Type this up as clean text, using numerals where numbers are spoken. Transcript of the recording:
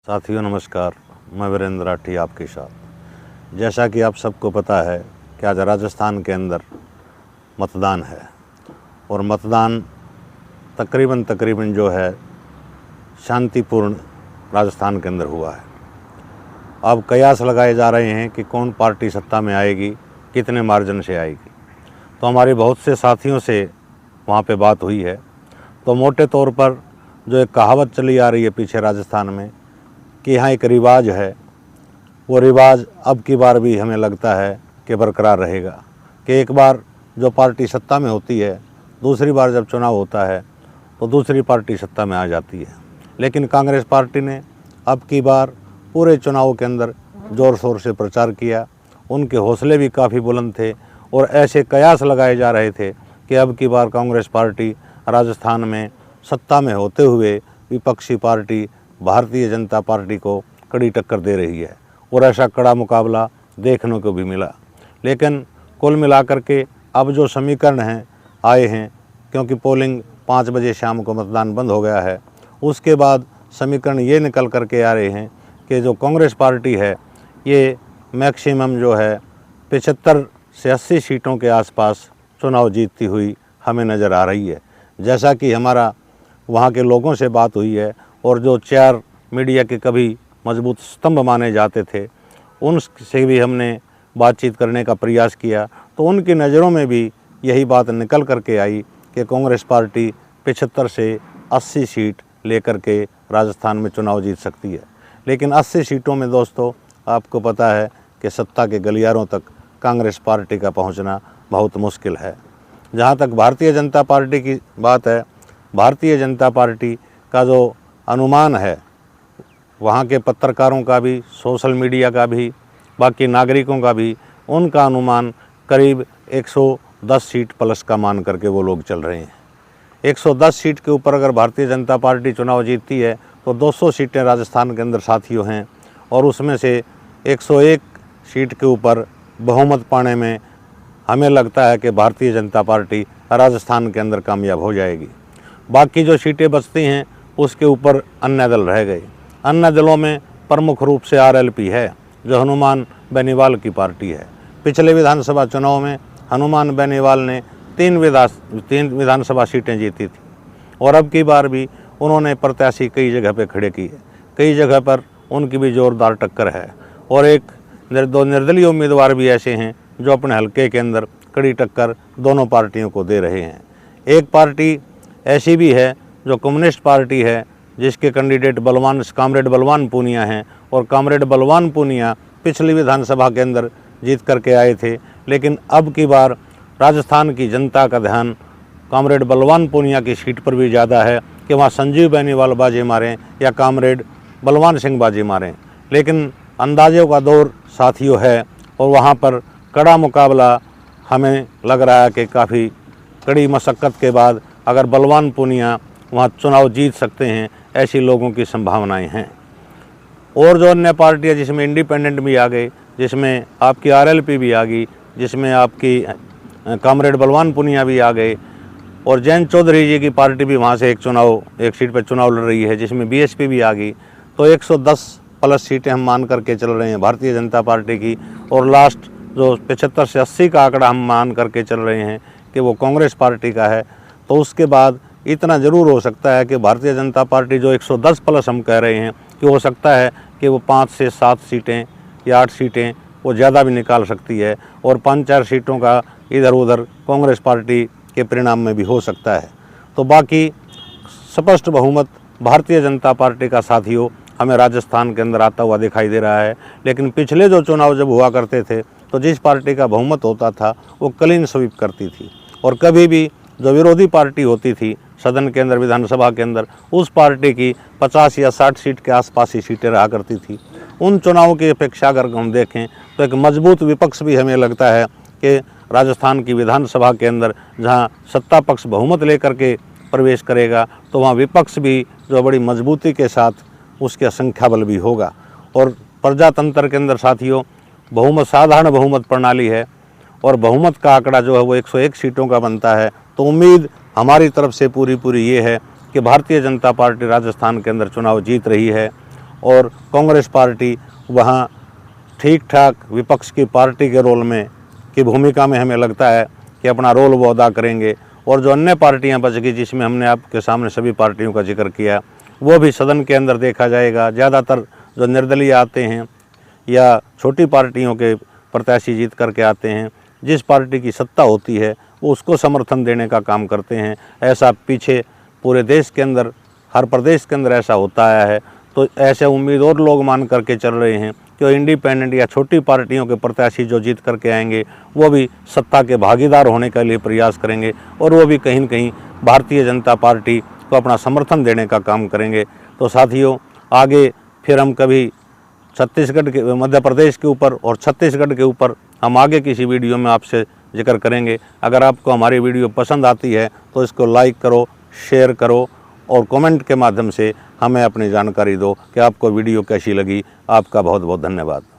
साथियों नमस्कार, मैं वीरेंद्र राठी आपके साथ। जैसा कि आप सबको पता है कि आज राजस्थान के अंदर मतदान है और मतदान तकरीबन जो है शांतिपूर्ण राजस्थान के अंदर हुआ है। अब कयास लगाए जा रहे हैं कि कौन पार्टी सत्ता में आएगी, कितने मार्जिन से आएगी। तो हमारे बहुत से साथियों से वहाँ पे बात हुई है। तो मोटे तौर पर जो एक कहावत चली आ रही है पीछे राजस्थान में कि यहाँ एक रिवाज है, वो रिवाज अब की बार भी हमें लगता है कि बरकरार रहेगा कि एक बार जो पार्टी सत्ता में होती है, दूसरी बार जब चुनाव होता है तो दूसरी पार्टी सत्ता में आ जाती है। लेकिन कांग्रेस पार्टी ने अब की बार पूरे चुनाव के अंदर ज़ोर शोर से प्रचार किया। उनके हौसले भी काफ़ी बुलंद थे और ऐसे कयास लगाए जा रहे थे कि अब की बार कांग्रेस पार्टी राजस्थान में सत्ता में होते हुए विपक्षी पार्टी भारतीय जनता पार्टी को कड़ी टक्कर दे रही है और ऐसा कड़ा मुकाबला देखने को भी मिला। लेकिन कुल मिलाकर के अब जो समीकरण हैं आए हैं, क्योंकि पोलिंग 5 बजे शाम को मतदान बंद हो गया है, उसके बाद समीकरण ये निकल कर के आ रहे हैं कि जो कांग्रेस पार्टी है ये मैक्सिमम जो है 75 से 80 सीटों के आसपास चुनाव जीतती हुई हमें नज़र आ रही है। जैसा कि हमारा वहाँ के लोगों से बात हुई है और जो 4 मीडिया के कभी मजबूत स्तंभ माने जाते थे उनसे भी हमने बातचीत करने का प्रयास किया, तो उनकी नज़रों में भी यही बात निकल कर के आई कि कांग्रेस पार्टी 75 से 80 सीट लेकर के राजस्थान में चुनाव जीत सकती है। लेकिन 80 सीटों में दोस्तों आपको पता है कि सत्ता के गलियारों तक कांग्रेस पार्टी का पहुंचना बहुत मुश्किल है। जहां तक भारतीय जनता पार्टी की बात है, भारतीय जनता पार्टी का जो अनुमान है, वहाँ के पत्रकारों का भी, सोशल मीडिया का भी, बाकी नागरिकों का भी, उनका अनुमान करीब 110 सीट प्लस का मान करके वो लोग चल रहे हैं। 110 सीट के ऊपर अगर भारतीय जनता पार्टी चुनाव जीतती है तो 200 सीटें राजस्थान के अंदर साथियों हैं और उसमें से 101 सीट के ऊपर बहुमत पाने में हमें लगता है कि भारतीय जनता पार्टी राजस्थान के अंदर कामयाब हो जाएगी। बाकी जो सीटें बचती हैं उसके ऊपर अन्य दल रह गए। अन्य दलों में प्रमुख रूप से आरएलपी है, जो हनुमान बेनीवाल की पार्टी है। पिछले विधानसभा चुनाव में हनुमान बेनीवाल ने 3 विधानसभा सीटें जीती थी और अब की बार भी उन्होंने प्रत्याशी कई जगह पे खड़े किए। कई जगह पर उनकी भी ज़ोरदार टक्कर है और 1-2 निर्दलीय उम्मीदवार भी ऐसे हैं जो अपने हलके के अंदर कड़ी टक्कर दोनों पार्टियों को दे रहे हैं। एक पार्टी ऐसी भी है जो कम्युनिस्ट पार्टी है, जिसके कैंडिडेट कामरेड बलवान पूनिया हैं और कामरेड बलवान पूनिया पिछली विधानसभा के अंदर जीत करके आए थे। लेकिन अब की बार राजस्थान की जनता का ध्यान कामरेड बलवान पूनिया की सीट पर भी ज़्यादा है कि वहाँ संजीव बेनीवाल बाजी मारें या कामरेड बलवान सिंह बाजी मारें। लेकिन अंदाज़ों का दौर साथियों है और वहाँ पर कड़ा मुकाबला हमें लग रहा है कि काफ़ी कड़ी मशक्क़त के बाद अगर बलवान पूनिया वहाँ चुनाव जीत सकते हैं, ऐसी लोगों की संभावनाएं हैं। और जो अन्य पार्टियाँ जिसमें इंडिपेंडेंट भी आ गए, जिसमें आपकी आरएलपी भी आ गई, जिसमें आपकी कामरेड बलवान पूनिया भी आ गए और जैन चौधरी जी की पार्टी भी वहाँ से एक सीट पर चुनाव लड़ रही है, जिसमें बीएसपी भी आ गई। तो 110 प्लस सीटें हम मान करके चल रहे हैं भारतीय जनता पार्टी की और लास्ट जो 75 से 80 का आंकड़ा हम मान करके चल रहे हैं कि वो कांग्रेस पार्टी का है। तो उसके बाद इतना ज़रूर हो सकता है कि भारतीय जनता पार्टी जो 110 प्लस हम कह रहे हैं कि हो सकता है कि वो 5 से 7 सीटें या 8 सीटें वो ज़्यादा भी निकाल सकती है और 5-4 सीटों का इधर उधर कांग्रेस पार्टी के परिणाम में भी हो सकता है। तो बाकी स्पष्ट बहुमत भारतीय जनता पार्टी का साथियों हमें राजस्थान के अंदर आता हुआ दिखाई दे रहा है। लेकिन पिछले जो चुनाव जब हुआ करते थे तो जिस पार्टी का बहुमत होता था वो क्लीन स्वीप करती थी और कभी भी जो विरोधी पार्टी होती थी सदन के अंदर, विधानसभा के अंदर, उस पार्टी की 50 या 60 सीट के आसपास ही सीटें रहा करती थी। उन चुनावों की अपेक्षा अगर हम देखें तो एक मजबूत विपक्ष भी हमें लगता है कि राजस्थान की विधानसभा के अंदर जहां सत्ता पक्ष बहुमत लेकर के प्रवेश करेगा तो वहां विपक्ष भी जो बड़ी मजबूती के साथ उसका संख्या बल भी होगा। और प्रजातंत्र के अंदर साथियों बहुमत साधारण बहुमत प्रणाली है और बहुमत का आंकड़ा जो है वो 101 सीटों का बनता है। तो उम्मीद हमारी तरफ से पूरी ये है कि भारतीय जनता पार्टी राजस्थान के अंदर चुनाव जीत रही है और कांग्रेस पार्टी वहाँ ठीक ठाक विपक्ष की पार्टी के रोल में की भूमिका में हमें लगता है कि अपना रोल वो अदा करेंगे। और जो अन्य पार्टियां बच गई, जिसमें हमने आपके सामने सभी पार्टियों का जिक्र किया, वो भी सदन के अंदर देखा जाएगा। ज़्यादातर जो निर्दलीय आते हैं या छोटी पार्टियों के प्रत्याशी जीत करके आते हैं, जिस पार्टी की सत्ता होती है वो उसको समर्थन देने का काम करते हैं। ऐसा पीछे पूरे देश के अंदर, हर प्रदेश के अंदर ऐसा होता आया है। तो ऐसे उम्मीदवार लोग मान करके चल रहे हैं कि इंडिपेंडेंट या छोटी पार्टियों के प्रत्याशी जो जीत करके आएंगे वो भी सत्ता के भागीदार होने के लिए प्रयास करेंगे और वो भी कहीं न कहीं भारतीय जनता पार्टी को अपना समर्थन देने का काम करेंगे। तो साथियों, आगे फिर हम कभी छत्तीसगढ़ के, मध्य प्रदेश के ऊपर और छत्तीसगढ़ के ऊपर हम आगे किसी वीडियो में आपसे जिक्र करेंगे। अगर आपको हमारी वीडियो पसंद आती है तो इसको लाइक करो, शेयर करो और कमेंट के माध्यम से हमें अपनी जानकारी दो कि आपको वीडियो कैसी लगी। आपका बहुत बहुत धन्यवाद।